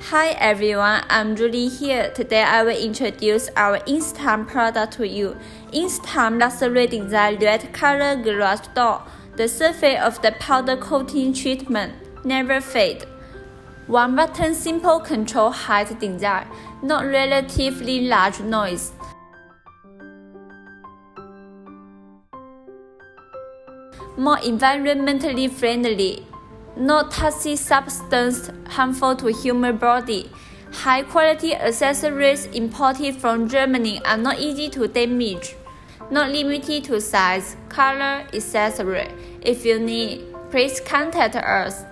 Hi everyone, I'm Julie here. Today I will introduce our Instime product to you. Instime luxury design red color glass door. The surface of the powder coating treatment never fade. One button simple control height design, not relatively large noise. More environmentally friendly. No toxic substance harmful to human body. High quality accessories imported from Germany are not easy to damage. Not limited to size, color, etc. If you need, please contact us.